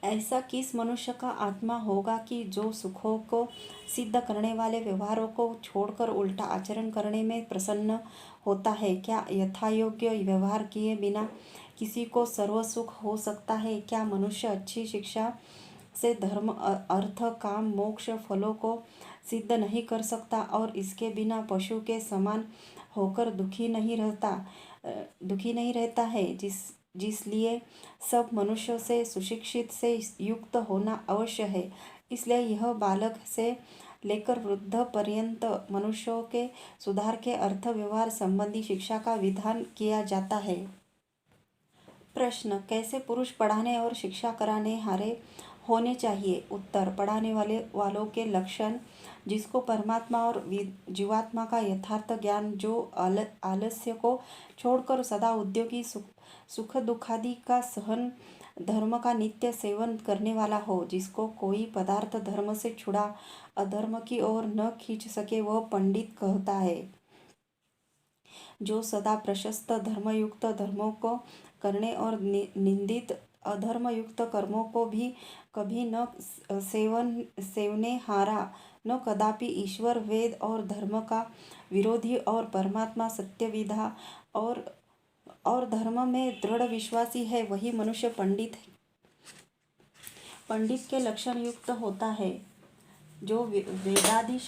ऐसा किस मनुष्य का आत्मा होगा कि जो सुखों को सिद्ध करने वाले व्यवहारों को छोड़कर उल्टा आचरण करने में प्रसन्न होता है? क्या यथायोग्य व्यवहार किए बिना किसी को सर्व सुख हो सकता है? क्या मनुष्य अच्छी शिक्षा से धर्म, अर्थ, काम, मोक्ष फलों को सिद्ध नहीं कर सकता और इसके बिना पशु के समान होकर दुखी नहीं रहता है? जिसलिए सब मनुष्यों से सुशिक्षित से युक्त होना अवश्य है। इसलिए यह बालक से लेकर वृद्ध पर्यंत मनुष्यों के सुधार के अर्थ व्यवहार संबंधी शिक्षा का विधान किया जाता है। प्रश्न, कैसे पुरुष पढ़ाने और शिक्षा कराने हारे होने चाहिए? उत्तर, पढ़ाने वालों के लक्षण, जिसको परमात्मा और जीवात्मा का यथार्थ ज्ञान, जो आलस्य को छोड़कर सदा उद्योगी सुख दुखादि का सहन, धर्म का नित्य सेवन करने वाला हो, जिसको कोई पदार्थ धर्म से छुड़ा अधर्म की ओर न खींच सके, वह पंडित कहता है। जो सदा प्रशस्त धर्मयुक्त धर्मों को करने और निंदित अधर्मयुक्त कर्मों को भी कभी न सेवने हारा, न कदापि ईश्वर, वेद और धर्म का विरोधी और परमात्मा सत्यविधा और धर्म में दृढ़ विश्वासी है, वही मनुष्य पंडित के लक्षण युक्त होता है। जो वेदादि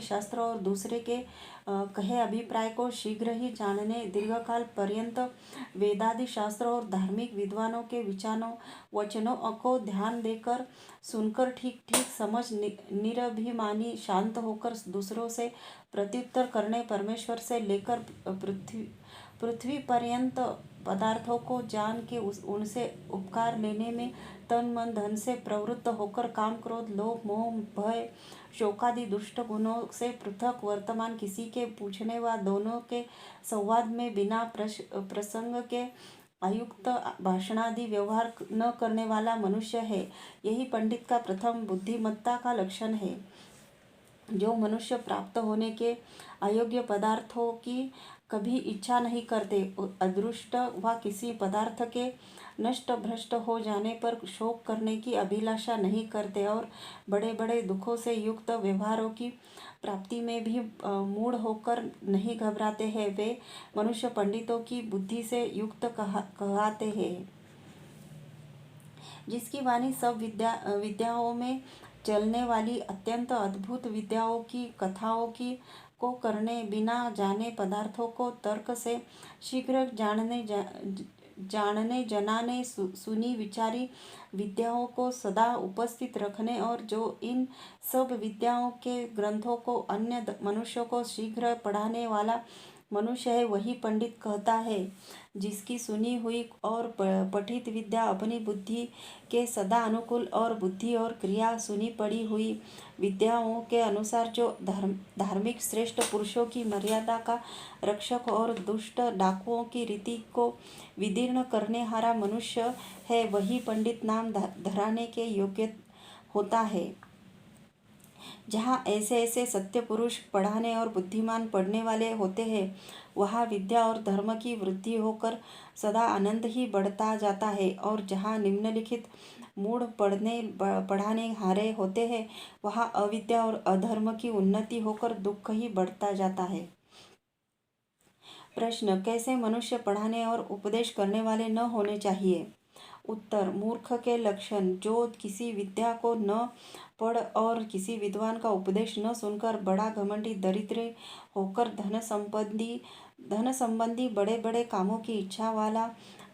शास्त्र और दूसरे के कहे अभिप्राय को शीघ्र ही जानने, दीर्घकाल पर्यंत वेदादि शास्त्र और धार्मिक विद्वानों के वचनों को ध्यान देकर सुनकर ठीक ठीक समझ निरभिमानी शांत होकर दूसरों से प्रत्युत्तर करने, परमेश्वर से लेकर पृथ्वी पर्यंत पदार्थों को जान के उनसे उपकार लेने में तन मन धन से प्रवृत्त होकर काम, क्रोध, लोभ, मोह, भय, शोकादि दुष्ट गुणों से पृथक वर्तमान किसी के पूछने व दोनों के संवाद में बिना प्रसंग के अयुक्त भाषणादि व्यवहार न करने वाला मनुष्य है। यही पंडित का प्रथम बुद्धिमत्ता का लक्षण है। जो मनुष्य प्राप्त होने के अयोग्य पदार्थों की कभी इच्छा नहीं करते, अदृष्ट व किसी पदार्थ के नष्ट भ्रष्ट हो जाने पर शोक करने की अभिलाषा नहीं करते और बड़े बड़े दुखों से युक्त व्यवहारों की प्राप्ति में भी मूढ़ होकर नहीं घबराते हैं, वे मनुष्य पंडितों की बुद्धि से युक्त कहलाते हैं। जिसकी वाणी सब विद्याओं में चलने वाली अत्यंत अद्भुत विद्याओं की कथाओं की को करने, बिना जाने पदार्थों को तर्क से शीघ्र जानने जनाने, सुनी विचारी विद्याओं को सदा उपस्थित रखने और जो इन सब विद्याओं के ग्रंथों को अन्य मनुष्यों को शीघ्र पढ़ाने वाला मनुष्य है, वही पंडित कहता है। जिसकी सुनी हुई और पठित विद्या अपनी बुद्धि के सदा अनुकूल और बुद्धि और क्रिया सुनी पड़ी हुई विद्याओं के अनुसार जो धार्मिक श्रेष्ठ पुरुषों की मर्यादा का रक्षक और दुष्ट डाकुओं की रीति को विदीर्ण करने हारा मनुष्य है, वही पंडित नाम धराने के योग्य होता है। जहाँ ऐसे ऐसे सत्य पुरुष पढ़ाने और बुद्धिमान पढ़ने वाले होते हैं, वहाँ विद्या और धर्म की वृद्धि होकर सदा आनंद ही बढ़ता जाता है, और जहाँ निम्नलिखित मूढ़ पढ़ाने हारे होते हैं, वहाँ अविद्या और अधर्म की उन्नति होकर दुख ही बढ़ता जाता है। प्रश्न, कैसे मनुष्य पढ़ाने और उपदेश करने वाले न होने चाहिए? उत्तर, मूर्ख के लक्षण, जो किसी विद्या को न पढ़ और किसी विद्वान का उपदेश न सुनकर बड़ा घमंडी, दरिद्र होकर धन संबंधी बड़े बड़े कामों की इच्छा वाला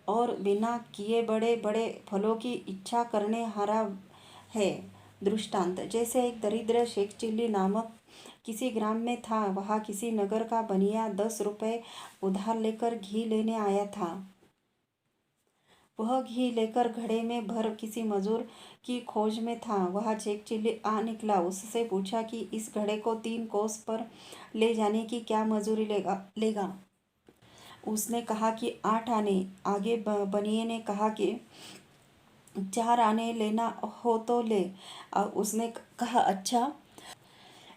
और बिना किए बड़े बड़े फलों की इच्छा करने हारा है। दृष्टांत, जैसे एक दरिद्र शेख चिल्ली नामक किसी ग्राम में था। वहाँ किसी नगर का बनिया 10 रुपये उधार लेकर घी लेने आया था। वह घी लेकर घड़े में भर किसी मजूर की खोज में था। वह शेख चिल्ली आ निकला। उससे पूछा कि इस घड़े को 3 कोस पर ले जाने की क्या मजूरी लेगा। उसने कहा कि 8 आने। आगे बनिए ने कहा कि 4 आने लेना हो तो ले। उसने कहा अच्छा।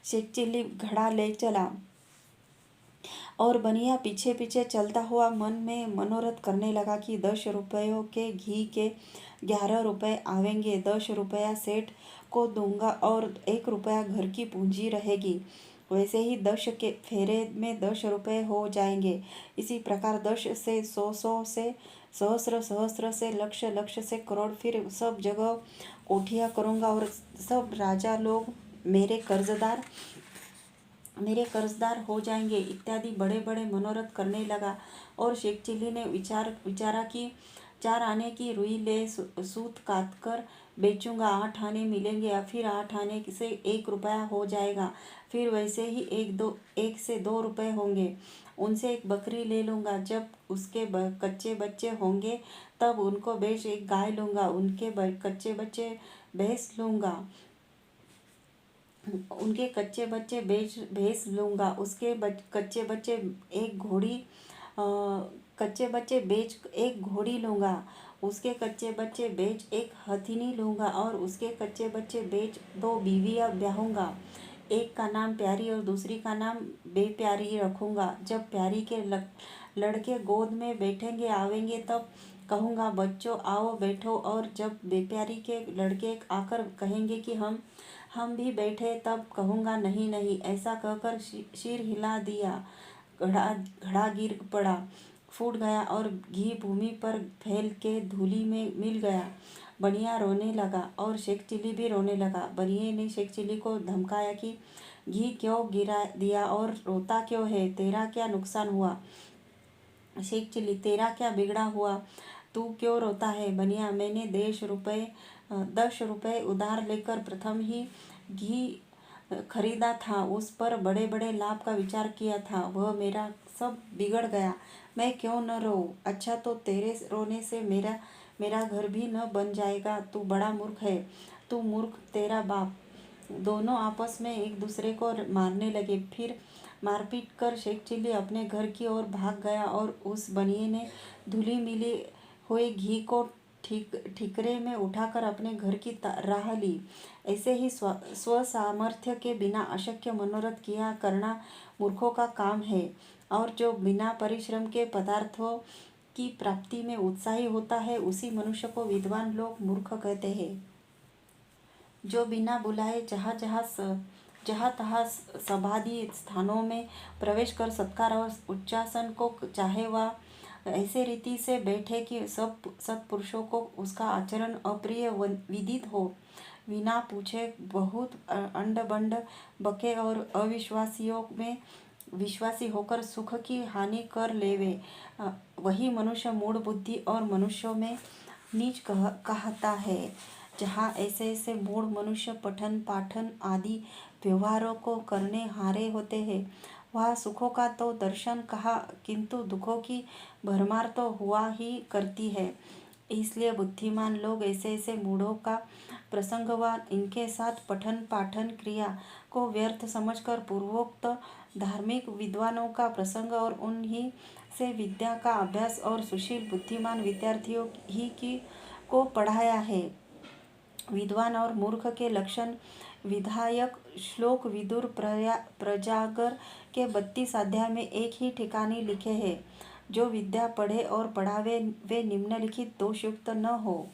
शेख चिल्ली घड़ा ले चला। और बनिया पीछे पीछे चलता हुआ मन में मनोरथ करने लगा कि 10 रुपयों के घी के 11 रुपये आवेंगे, 10 रुपया सेठ को दूंगा और 1 रुपया घर की पूंजी रहेगी। वैसे ही 10 के फेरे में 10 रुपये हो जाएंगे। इसी प्रकार 10 से 100, 100 से सहस्र, सहस्र से लक्ष, लक्ष से करोड़, फिर सब जगह कोठियाँ करूँगा और सब राजा लोग मेरे कर्जदार हो जाएंगे इत्यादि बड़े बड़े मनोरथ करने लगा। और शेख चिल्ली ने विचारा कि 4 आने की रुई ले सूत काट कर बेचूंगा, 8 आने मिलेंगे या फिर 8 आने से 1 रुपया हो जाएगा, फिर वैसे ही 1 से 2 रुपये होंगे, उनसे एक बकरी ले लूँगा, जब उसके कच्चे बच्चे होंगे तब उनको बेच एक गाय लूँगा, उनके कच्चे बच्चे भैंस लूँगा, उनके कच्चे बच्चे भैंस लूँगा, उसके कच्चे बच्चे एक घोड़ी कच्चे बच्चे बेच एक घोड़ी लूँगा, उसके कच्चे बच्चे बेच एक हथिनी लूँगा और उसके कच्चे बच्चे बेच 2 बीवियाँ ब्याहूँगा, एक का नाम प्यारी और दूसरी का नाम बेप्यारी रखूँगा। जब प्यारी के लड़के गोद में बैठेंगे आवेंगे तब कहूँगा बच्चों आओ बैठो, और जब बेप्यारी के लड़के आकर कहेंगे कि हम भी बैठे तब कहूँगा नहीं नहीं। ऐसा कहकर सिर हिला दिया, घड़ा गिर पड़ा, फूट गया और घी भूमि पर फैल के धूली में मिल गया। बनिया रोने लगा और शेख चिल्ली भी रोने लगा। बनिए ने शेख चिल्ली को धमकाया कि घी क्यों गिरा दिया और रोता क्यों है, तेरा क्या नुकसान हुआ? शेख चिल्ली, तेरा क्या बिगड़ा हुआ, तू क्यों रोता है? बनिया, मैंने 10 रुपये उधार लेकर प्रथम ही घी खरीदा था, उस पर बड़े बड़े लाभ का विचार किया था, वह मेरा सब बिगड़ गया, मैं क्यों न रोऊं? अच्छा तो तेरे रोने से मेरा घर भी न बन जाएगा, तू बड़ा मूर्ख है, तू मूर्ख, तेरा बाप। दोनों आपस में एक दूसरे को मारने लगे। फिर मारपीट कर शेख चिल्ली अपने घर की ओर भाग गया और उस बनिए ने धुली मिली हुए घी को ठीकरे में उठाकर अपने घर की राह ली। ऐसे ही स्वसामर्थ्य के बिना अशक्य मनोरथ किया करना मूर्खों का काम है, और जो बिना परिश्रम के पदार्थों की प्राप्ति में उत्साही होता है उसी मनुष्य को विद्वान लोग मूर्ख कहते हैं। जो बिना बुलाए जहाँ तहाँ सभादि स्थानों में प्रवेश कर सत्कार और उच्चासन को चाहे वह ऐसे रीति से बैठे कि सब सत्पुरुषों को उसका आचरण अप्रिय विदित हो, बिना पूछे बहुत अंड-बंड बके और अविश्वासियों में विश्वासी होकर सुख की हानि कर लेवे, वही मनुष्य मूढ़ बुद्धि और मनुष्यों में नीच कहता है। जहाँ ऐसे ऐसे मूढ़ मनुष्य पठन पाठन आदि व्यवहारों को करने हारे होते हैं, वहाँ सुखों का तो दर्शन कहा, किंतु दुखों की भरमार तो हुआ ही करती है। इसलिए बुद्धिमान लोग ऐसे ऐसे मूढ़ों का प्रसंग व इनके साथ पठन पाठन क्रिया को व्यर्थ समझकर पूर्वोक्त धार्मिक विद्वानों का प्रसंग और उन्हीं से विद्या का अभ्यास और सुशील बुद्धिमान विद्यार्थियों ही की को पढ़ाया है। विद्वान और मूर्ख के लक्षण विधायक श्लोक विदुर प्रजागर के 32 अध्याय में एक ही ठिकाने लिखे हैं। जो विद्या पढ़े और पढ़ावे वे निम्नलिखित दोषयुक्त न हो: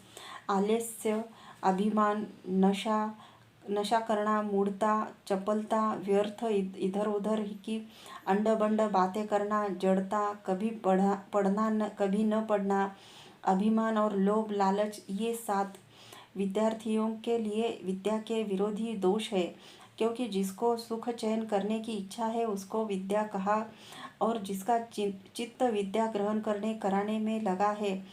आलस्य, अभिमान, नशा करना, मूढ़ता, चपलता, व्यर्थ इधर उधर की अंड बंड बातें करना, जड़ता, कभी पढ़ना कभी न पढ़ना, अभिमान और लोभ लालच, ये 7 विद्यार्थियों के लिए विद्या के विरोधी दोष है। क्योंकि जिसको सुख चयन करने की इच्छा है उसको विद्या कहा, और जिसका चित्त विद्या ग्रहण करने कराने में लगा है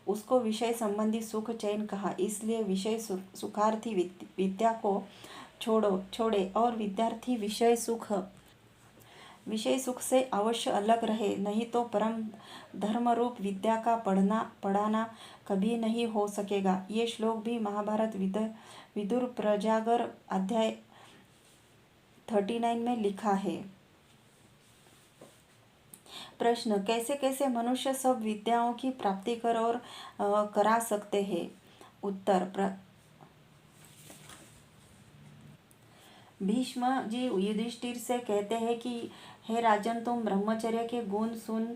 उसको विषय संबंधी सुख चयन कहा। इसलिए विषय सुखार्थी विद्या को छोड़े और विद्यार्थी विषय सुख से अवश्य अलग रहे, नहीं तो परम धर्मरूप विद्या का पढ़ाना कभी नहीं हो सकेगा। ये श्लोक भी महाभारत विदुर प्रजागर अध्याय 39 में लिखा है। प्रश्न: कैसे कैसे मनुष्य सब विद्याओं की प्राप्ति कर और करा सकते हैं? उत्तर: भीष्म जी युधिष्ठिर से कहते हैं कि हे राजन, तुम ब्रह्मचर्य के गुण सुन।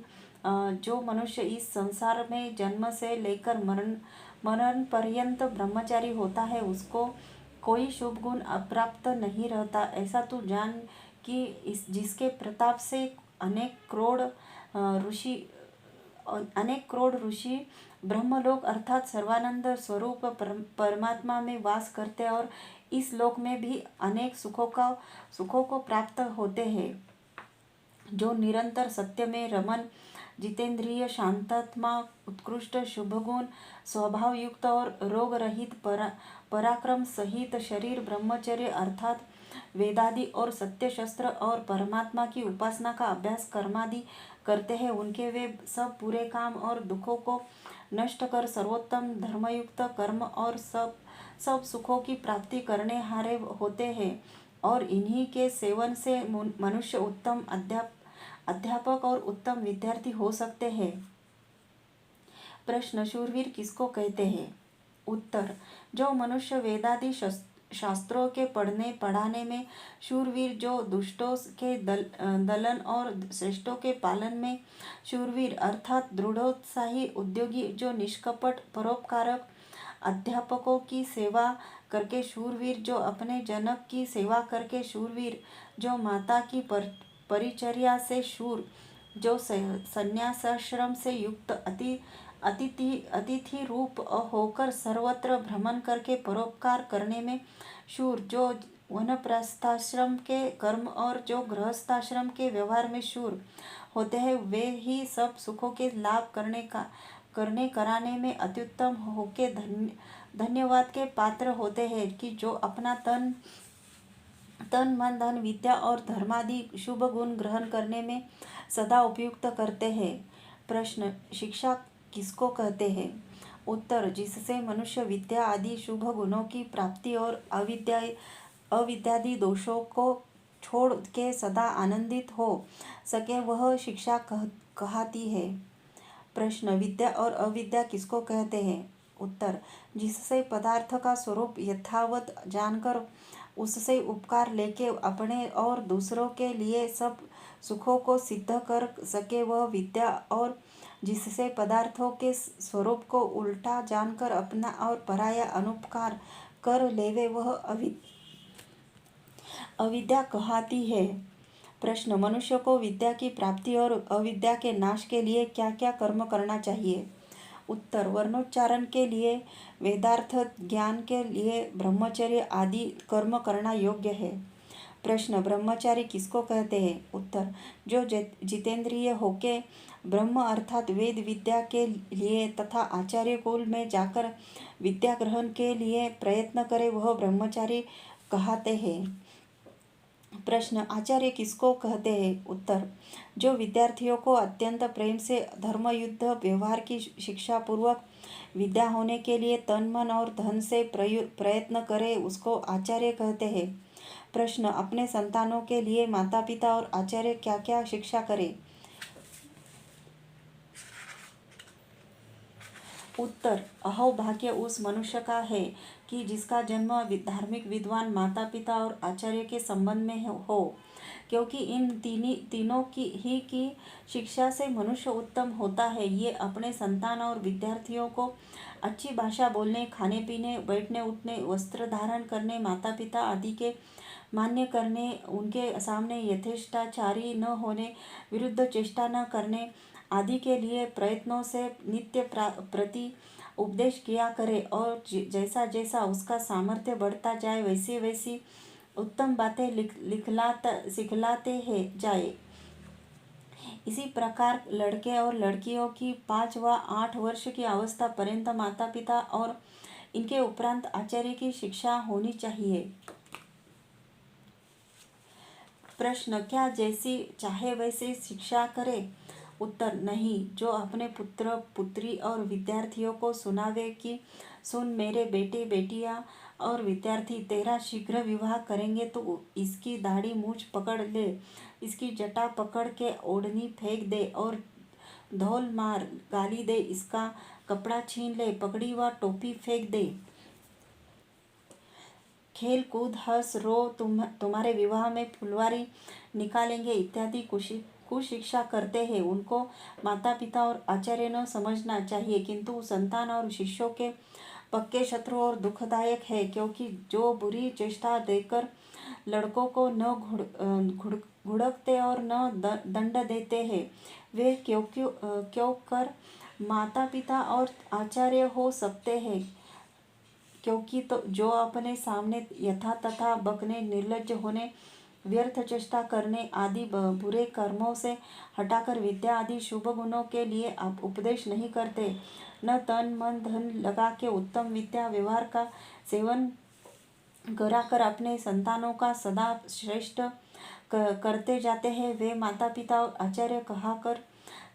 जो मनुष्य इस संसार में जन्म से लेकर मरण पर्यंत ब्रह्मचारी होता है, उसको कोई शुभ गुण अप्राप्त नहीं रहता। ऐसा तू जान कि जिसके प्रताप से अनेक करोड़ ऋषि ब्रह्मलोक अर्थात सर्वानंद स्वरूप परमात्मा में वास करते हैं और इस लोक में भी अनेक सुखों को प्राप्त होते हैं। जो निरंतर सत्य में रमन, जितेंद्रिय, शांतात्मा, उत्कृष्ट शुभगुण, स्वभाव युक्त और रोग रहित पराक्रम सहित शरीर, ब्रह्मचर्य अर्थात वेदादि और सत्य शस्त्र और परमात्मा की उपासना का अभ्यास कर्मादि करते हैं, उनके वे सब बुरे काम और दुखों को नष्ट कर सर्वोत्तम धर्मयुक्त कर्म और सब सुखों की प्राप्ति करने हारे होते हैं। और इन्हीं के सेवन से मनुष्य उत्तम अध्यापक और उत्तम विद्यार्थी हो सकते हैं। प्रश्न, शूरवीर किसको कहते हैं? उत्तर, जो मनुष्य वेदादि शास्त्रों के पढ़ने पढ़ाने में शूरवीर, जो दुष्टों के दलन और श्रेष्ठों के पालन में शूरवीर अर्थात दृढ़ोत्साही उद्योगी, जो निष्कपट परोपकारक, अध्यापकों की सेवा करके शूरवीर, जो अपने जनक की सेवा करके शूरवीर, जो माता की परिचर्या से शूर, जो संन्यासाश्रम से युक्त अतिथि रूप होकर सर्वत्र भ्रमण करके परोपकार करने में शूर, जो वनप्रस्थाश्रम के कर्म और जो गृहस्थाश्रम के व्यवहार में शूर होते हैं, वे ही सब सुखों के लाभ करने कराने में अत्युत्तम होके धन्यवाद के पात्र होते हैं, कि जो अपना तन मन धन विद्या और धर्मादि शुभ गुण ग्रहण करने में सदा उपयुक्त करते हैं। प्रश्न, शिक्षा किसको कहते हैं? उत्तर, जिससे मनुष्य विद्या आदि शुभ गुणों की प्राप्ति और अविद्यादि दोषों को छोड़ के सदा आनंदित हो सके, वह शिक्षा कहती है। प्रश्न, विद्या और अविद्या किसको कहते हैं? उत्तर, जिससे पदार्थ का स्वरूप यथावत जानकर उससे उपकार लेके अपने और दूसरों के लिए सब सुखों को सिद्ध कर सके, वह विद्या, और जिससे पदार्थों के स्वरूप को उल्टा जानकर अपना और पराया अनुपकार कर लेवे, वह अविद्या कहती है। प्रश्न, मनुष्य को विद्या की प्राप्ति और अविद्या के नाश के लिए क्या क्या कर्म करना चाहिए? उत्तर, वर्णोच्चारण के लिए, वेदार्थ ज्ञान के लिए ब्रह्मचर्य आदि कर्म करना योग्य है। प्रश्न, ब्रह्मचारी किसको कहते हैं? उत्तर, जो जितेंद्रिय होके ब्रह्म अर्थात वेद विद्या के लिए तथा आचार्य कुल में जाकर विद्या ग्रहण के लिए प्रयत्न करे, वह ब्रह्मचारी कहते हैं। प्रश्न, आचार्य किसको कहते हैं? उत्तर, जो विद्यार्थियों को अत्यंत प्रेम से धर्मयुक्त व्यवहार की शिक्षा पूर्वक विद्या होने के लिए तन मन और धन से प्रयत्न करे, उसको आचार्य कहते हैं। प्रश्न, अपने संतानों के लिए माता पिता और आचार्य क्या क्या शिक्षा करें? उत्तर, अहोभाग्य उस मनुष्य का है कि जिसका जन्म धार्मिक विद्वान माता पिता और आचार्य के संबंध में हो, क्योंकि इन तीनों की शिक्षा से मनुष्य उत्तम होता है। ये अपने संतान और विद्यार्थियों को अच्छी भाषा बोलने, खाने पीने, बैठने उठने, वस्त्र धारण करने, माता पिता आदि के मान्य करने, उनके सामने यथेष्टाचारी न होने, विरुद्ध चेष्टा न करने आदि के लिए प्रयत्नों से नित्य प्रति उपदेश किया करे, और जैसा जैसा उसका सामर्थ्य बढ़ता जाए वैसी वैसी उत्तम बातें सिखलाते हैं जाए। इसी प्रकार लड़के और लड़कियों की 5 व 8 वर्ष की अवस्था पर्यंत माता पिता और इनके उपरांत आचार्य की शिक्षा होनी चाहिए। प्रश्न, क्या जैसी चाहे वैसे शिक्षा करे? उत्तर, नहीं। जो अपने पुत्र पुत्री और विद्यार्थियों को सुनावे कि सुन मेरे बेटे बेटियां और विद्यार्थी, तेरा शीघ्र विवाह करेंगे तो इसकी दाढ़ी मूछ पकड़ ले, इसकी जटा पकड़ के ओढ़नी फेंक दे और धौल मार गाली दे, इसका कपड़ा छीन ले, पगड़ी व टोपी फेंक दे। खेल कूद हंस रो तुम्हारे विवाह में फुलवारी निकालेंगे इत्यादि कुशिक्षा करते हैं, उनको माता पिता और आचार्य न समझना चाहिए, किंतु संतान और शिष्यों के पक्के शत्रु और दुखदायक है, क्योंकि जो बुरी चेष्टा देकर लड़कों को न घुड़कते और न दंड देते हैं, वे क्यों कर माता पिता और आचार्य हो सकते हैं, क्योंकि तो जो अपने सामने यथा तथा बकने, निर्लज्ज होने, व्यर्थ चेष्टा करने आदि बुरे कर्मों से हटाकर विद्या आदि शुभ गुणों के लिए उपदेश नहीं करते, न तन मन धन लगा के उत्तम विद्या व्यवहार का सेवन कराकर अपने संतानों का सदा श्रेष्ठ करते जाते हैं, वे माता पिता और आचार्य कहाकर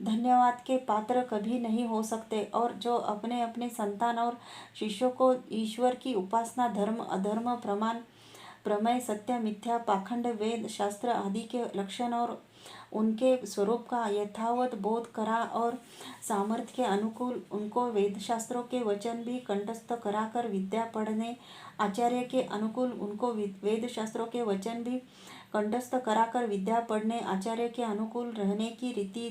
धन्यवाद के पात्र कभी नहीं हो सकते। और जो अपने अपने संतान और शिष्यों को ईश्वर की उपासना, धर्म अधर्म, प्रमाण प्रमेय, सत्य मिथ्या, पाखंड, वेद शास्त्र आदि के लक्षण और उनके स्वरूप का यथावत बोध करा और सामर्थ्य के अनुकूल उनको वेद शास्त्रों के वचन भी कंठस्थ कराकर विद्या पढ़ने, आचार्य के अनुकूल उनको वेद शास्त्रों के वचन भी कंठस्थ कराकर विद्या पढ़ने, आचार्य के अनुकूल रहने की रीति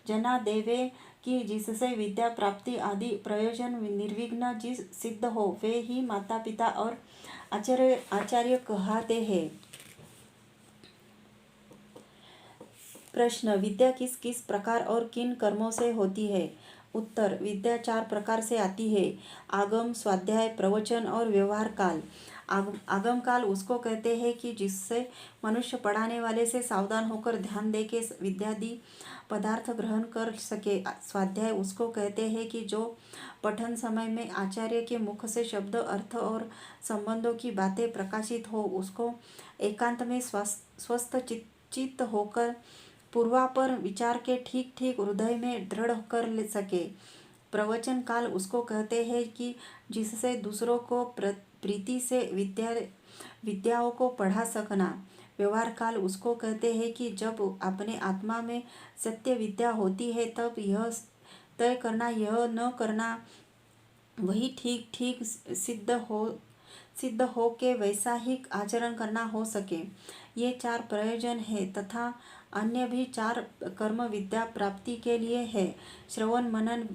जना देवे कि जिससे विद्या प्राप्ति आदि प्रयोजन निर्विघ्न जिस सिद्ध हो, वे ही माता पिता और आचार्य कहते हैं। प्रश्न, विद्या किस किस प्रकार और किन कर्मों से होती है? उत्तर, विद्या 4 प्रकार से आती है: आगम, स्वाध्याय, प्रवचन और व्यवहार काल। आगम काल उसको कहते हैं कि जिससे मनुष्य पढ़ाने वाले से सावधान होकर ध्यान दे के विद्यादि पदार्थ ग्रहण कर सके। स्वाध्याय उसको कहते हैं कि जो पठन समय में आचार्य के मुख से शब्द, अर्थ और संबंधों की बातें प्रकाशित हो, उसको एकांत में स्वस्थ चित्त होकर पूर्वापर विचार के ठीक ठीक हृदय में दृढ़ कर ले सके। प्रवचन काल उसको कहते हैं कि जिससे दूसरों को प्रीति से विद्याओं को पढ़ा सकना। व्यवहार काल उसको कहते हैं कि जब अपने आत्मा में सत्य विद्या होती है, तब यह तय करना, यह न करना वही ठीक ठीक सिद्ध हो के वैसा ही आचरण करना हो सके। ये 4 प्रयोजन है तथा अन्य भी 4 कर्म विद्या प्राप्ति के लिए है: श्रवण, मनन,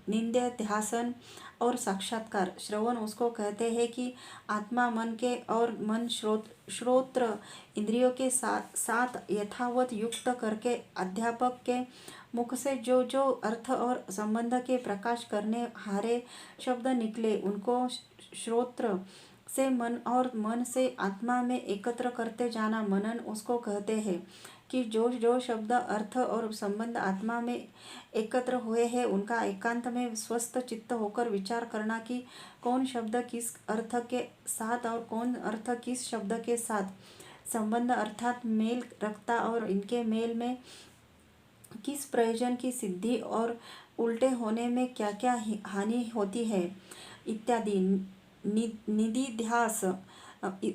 निधिध्यासन और साक्षात्कार। श्रवण उसको कहते हैं कि आत्मा मन के और मन श्रोत्र इंद्रियों के साथ यथावत युक्त करके अध्यापक के मुख से जो जो अर्थ और संबंध के प्रकाश करने हारे शब्द निकले, उनको श्रोत्र से मन और मन से आत्मा में एकत्र करते जाना। मनन उसको कहते हैं कि जो जो शब्द, अर्थ और संबंध आत्मा में एकत्र हुए हैं, उनका एकांत में स्वस्थ चित्त होकर विचार करना कि कौन शब्द किस अर्थ के साथ और कौन अर्थ किस शब्द के साथ संबंध अर्थात मेल रखता और इनके मेल में किस प्रयोजन की सिद्धि और उल्टे होने में क्या क्या हानि होती है इत्यादि। निधिध्यास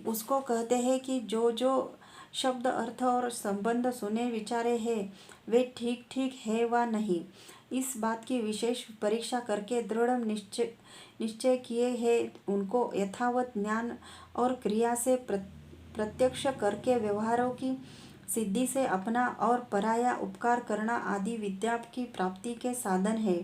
उसको कहते हैं कि जो जो शब्द, अर्थ और संबंध सुने विचारे हैं, वे ठीक ठीक है व नहीं, इस बात की विशेष परीक्षा करके दृढ़ निश्चय किए हैं, उनको यथावत ज्ञान और क्रिया से प्रत्यक्ष करके व्यवहारों की सिद्धि से अपना और पराया उपकार करना आदि विद्या की प्राप्ति के साधन है।